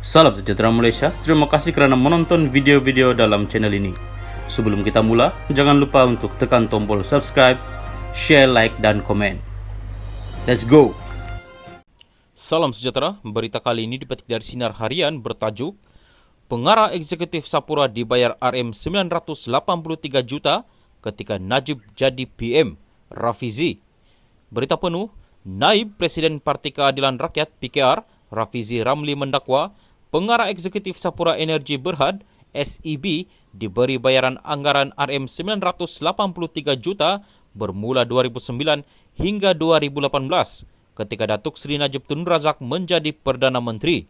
Salam sejahtera Malaysia, terima kasih kerana menonton video-video dalam channel ini. Sebelum kita mula, jangan lupa untuk tekan tombol subscribe, share, like dan komen. Let's go! Salam sejahtera, berita kali ini dipetik dari Sinar Harian bertajuk Pengarah Eksekutif Sapura dibayar RM983 juta ketika Najib jadi PM, Rafizi. Berita penuh, Naib Presiden Parti Keadilan Rakyat PKR, Rafizi Ramli mendakwa Pengarah Eksekutif Sapura Energy Berhad, SEB, diberi bayaran anggaran RM983 juta bermula 2009 hingga 2018 ketika Datuk Seri Najib Tun Razak menjadi Perdana Menteri.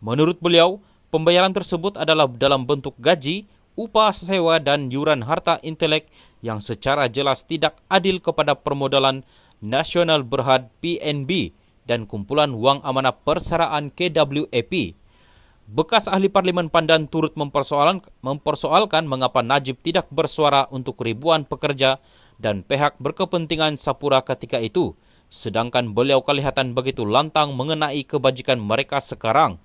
Menurut beliau, pembayaran tersebut adalah dalam bentuk gaji, upah sewa dan yuran harta intelek yang secara jelas tidak adil kepada Permodalan Nasional Berhad PNB dan Kumpulan Wang Amanah Persaraan KWAP. Bekas ahli Parlimen Pandan turut mempersoalkan mengapa Najib tidak bersuara untuk ribuan pekerja dan pihak berkepentingan Sapura ketika itu, sedangkan beliau kelihatan begitu lantang mengenai kebajikan mereka sekarang.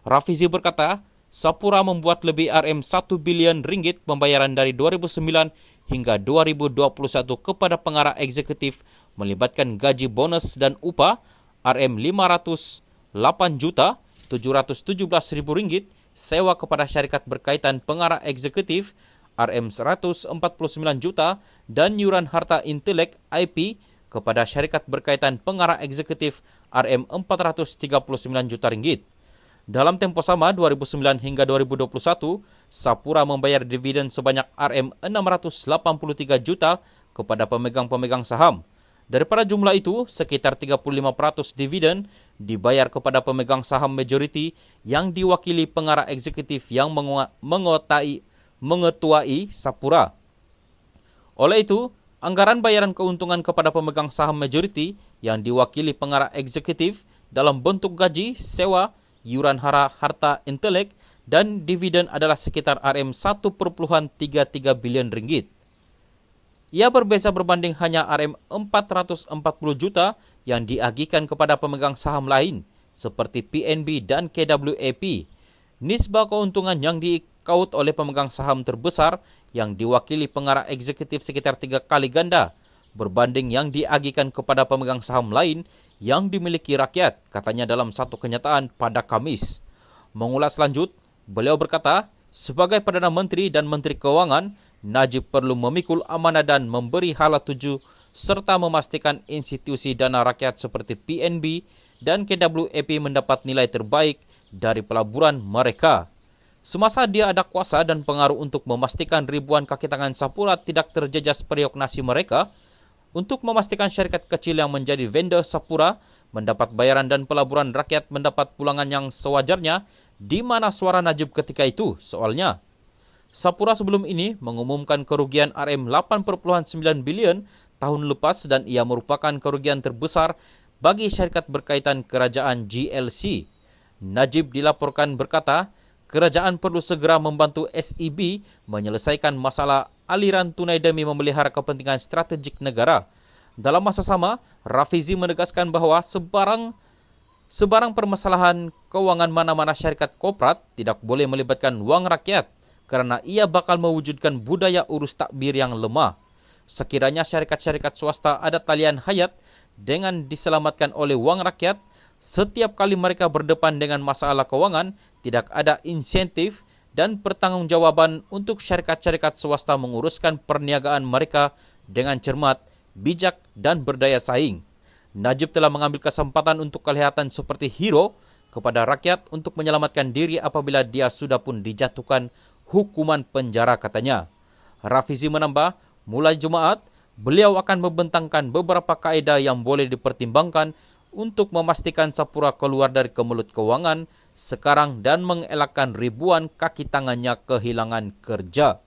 Rafizi berkata, Sapura membuat lebih RM1 bilion ringgit pembayaran dari 2009 hingga 2021 kepada pengarah eksekutif melibatkan gaji bonus dan upah RM508 juta 717,000 ringgit, sewa kepada syarikat berkaitan pengarah eksekutif RM149 juta dan yuran harta intelek IP kepada syarikat berkaitan pengarah eksekutif RM439 juta ringgit. Dalam tempoh sama 2009 hingga 2021, Sapura membayar dividen sebanyak RM683 juta kepada pemegang-pemegang saham. Daripada jumlah itu, sekitar 35% dividen dibayar kepada pemegang saham majoriti yang diwakili pengarah eksekutif yang mengetuai Sapura. Oleh itu, anggaran bayaran keuntungan kepada pemegang saham majoriti yang diwakili pengarah eksekutif dalam bentuk gaji, sewa, yuran harta intelek dan dividen adalah sekitar RM1.33 bilion ringgit. Ia berbeza berbanding hanya RM440 juta yang diagihkan kepada pemegang saham lain seperti PNB dan KWAP. Nisbah keuntungan yang dikaut oleh pemegang saham terbesar yang diwakili pengarah eksekutif sekitar 3 kali ganda berbanding yang diagihkan kepada pemegang saham lain yang dimiliki rakyat, katanya dalam satu kenyataan pada Khamis. Mengulas lanjut, beliau berkata, sebagai Perdana Menteri dan Menteri Keuangan, Najib perlu memikul amanah dan memberi hala tuju serta memastikan institusi dana rakyat seperti PNB dan KWAP mendapat nilai terbaik dari pelaburan mereka. Semasa dia ada kuasa dan pengaruh untuk memastikan ribuan kaki tangan Sapura tidak terjejas periuk nasi mereka, untuk memastikan syarikat kecil yang menjadi vendor Sapura mendapat bayaran dan pelaburan rakyat mendapat pulangan yang sewajarnya, di mana suara Najib ketika itu soalnya. Sapura sebelum ini mengumumkan kerugian RM8.9 bilion tahun lepas dan ia merupakan kerugian terbesar bagi syarikat berkaitan kerajaan GLC. Najib dilaporkan berkata, kerajaan perlu segera membantu SEB menyelesaikan masalah aliran tunai demi memelihara kepentingan strategik negara. Dalam masa sama, Rafizi menegaskan bahawa sebarang permasalahan kewangan mana-mana syarikat korporat tidak boleh melibatkan wang rakyat, kerana ia bakal mewujudkan budaya urus takbir yang lemah. Sekiranya syarikat-syarikat swasta ada talian hayat dengan diselamatkan oleh wang rakyat, setiap kali mereka berdepan dengan masalah kewangan, tidak ada insentif dan pertanggungjawaban untuk syarikat-syarikat swasta menguruskan perniagaan mereka dengan cermat, bijak dan berdaya saing. Najib telah mengambil kesempatan untuk kelihatan seperti hero kepada rakyat untuk menyelamatkan diri apabila dia sudah pun dijatuhkan hukuman penjara, katanya. Rafizi menambah, mulai Jumaat, beliau akan membentangkan beberapa kaedah yang boleh dipertimbangkan untuk memastikan Sapura keluar dari kemelut kewangan sekarang dan mengelakkan ribuan kaki tangannya kehilangan kerja.